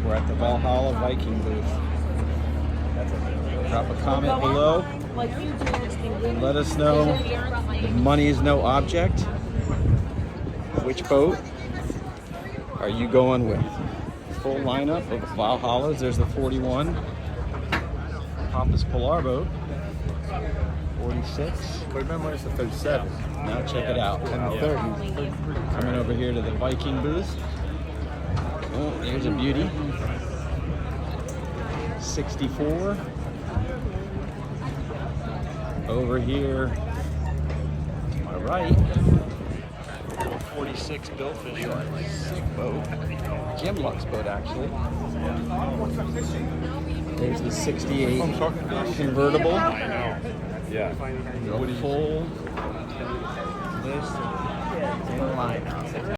We're at the Valhalla Viking booth. Drop a comment below and let us know if money is no object. Which boat are you going with? Full lineup of Valhallas. There's the 41. Papa's Polar boat. 46. But remember, it's the 37. Now check it out. And the 30. Coming over here to the Viking booth. Oh, here's a beauty. 64. Over here, to my right, 46 Billfish. Sick boat. Jim Luck's boat, actually. There's the 68 convertible. I know. Yeah. Full list in line.